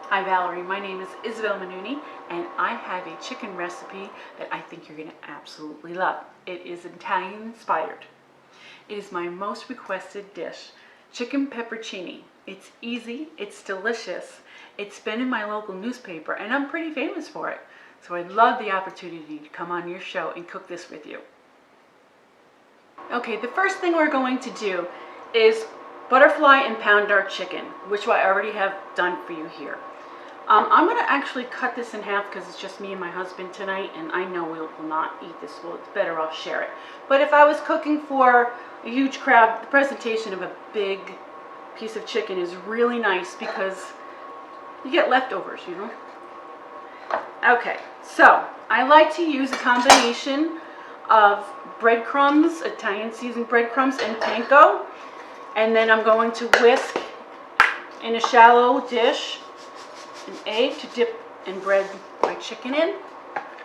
Hi Valerie, my name is Isabel Manuni and I have a chicken recipe that I think you're going to absolutely love. It is Italian inspired. It is my most requested dish, chicken pepperoncini. It's easy, it's delicious, it's been in my local newspaper and I'm pretty famous for it. So I'd love the opportunity to come on your show and cook this with you. Okay, the first thing we're going to do is butterfly and pound our chicken, which I already have done for you here. I'm going to actually cut this in half because it's just me and my husband tonight, and I know we will not eat this, so it's better off share it. But if I was cooking for a huge crowd, the presentation of a big piece of chicken is really nice because you get leftovers, you know. Okay, so I like to use a combination of breadcrumbs, Italian seasoned breadcrumbs, and panko. And then I'm going to whisk in a shallow dish an egg to dip and bread my chicken in.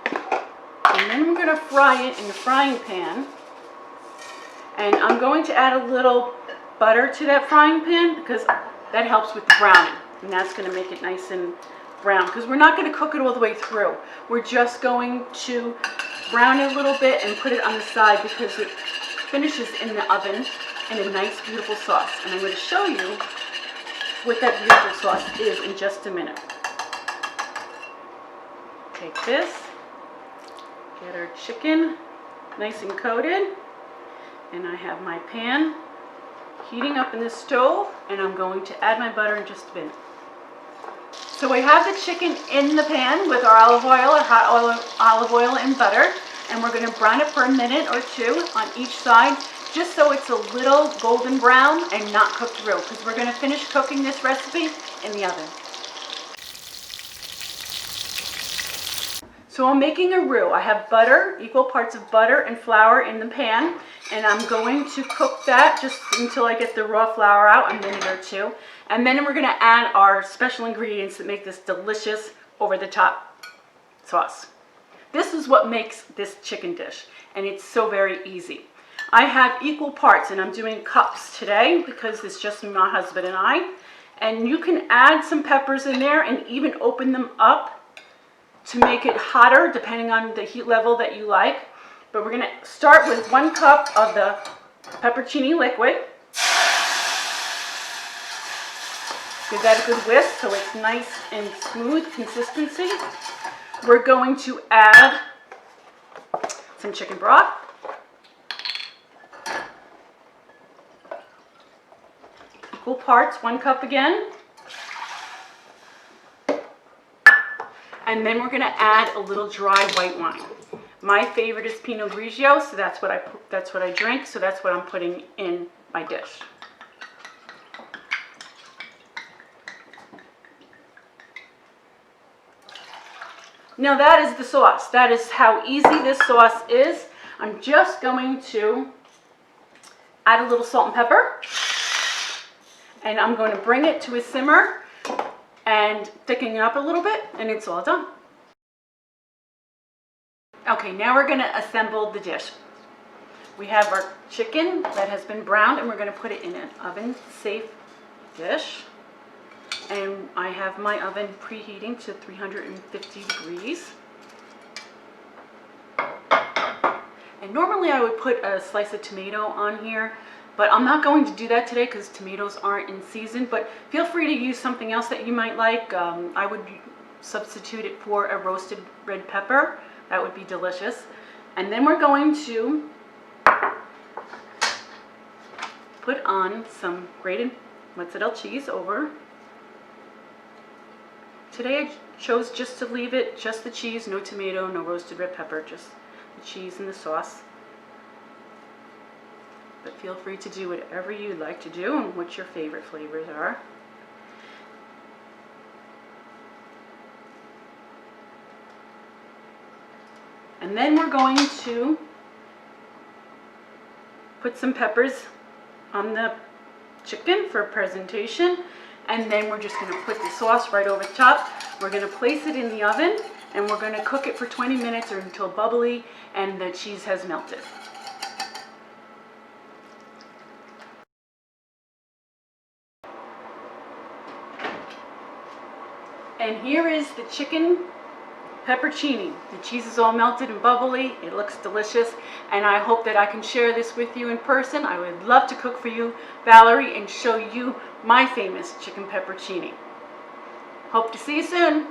And then I'm going to fry it in the frying pan. And I'm going to add a little butter to that frying pan because that helps with the browning. And that's going to make it nice and brown because we're not going to cook it all the way through. We're just going to brown it a little bit and put it on the side because it finishes in the oven in a nice beautiful sauce. And I'm going to show you what that beautiful sauce is in just a minute. Take this, get our chicken nice and coated, and I have my pan heating up in the stove, and I'm going to add my butter in just a minute. So I have the chicken in the pan with our olive oil, or hot olive oil and butter, and we're going to brown it for a minute or two on each side, just so it's a little golden brown and not cooked through, because we're going to finish cooking this recipe in the oven. So I'm making a roux. I have butter, equal parts of butter and flour in the pan, and I'm going to cook that just until I get the raw flour out, a minute or two. And then we're going to add our special ingredients that make this delicious over-the-top sauce. This is what makes this chicken dish, and it's so very easy. I have equal parts, and I'm doing cups today because it's just my husband and I. And you can add some peppers in there and even open them up to make it hotter depending on the heat level that you like. But we're going to start with 1 cup of the pepperoncini liquid. Give that a good whisk so it's nice and smooth consistency. We're going to add some chicken broth. Equal parts, 1 cup again. And then we're going to add a little dry white wine. My favorite is Pinot Grigio, so that's what I drink, so that's what I'm putting in my dish. Now that is the sauce. That is how easy this sauce is. I'm just going to add a little salt and pepper, and I'm going to bring it to a simmer and thicken it up a little bit, and it's all done. Okay, now we're going to assemble the dish. We have our chicken that has been browned, and we're going to put it in an oven-safe dish. And I have my oven preheating to 350 degrees. And normally I would put a slice of tomato on here, but I'm not going to do that today because tomatoes aren't in season. But feel free to use something else that you might like. I would substitute it for a roasted red pepper. That would be delicious. And then we're going to put on some grated mozzarella cheese over. Today I chose just to leave it just the cheese, no tomato, no roasted red pepper, just the cheese and the sauce. But feel free to do whatever you'd like to do and what your favorite flavors are. And then we're going to put some peppers on the chicken for presentation. And then we're just going to put the sauce right over the top. We're going to place it in the oven, and we're going to cook it for 20 minutes or until bubbly and the cheese has melted. And here is the chicken peppercini. The cheese is all melted and bubbly. It looks delicious, and I hope that I can share this with you in person. I would love to cook for you, Valerie, and show you my famous chicken peppercini. Hope to see you soon.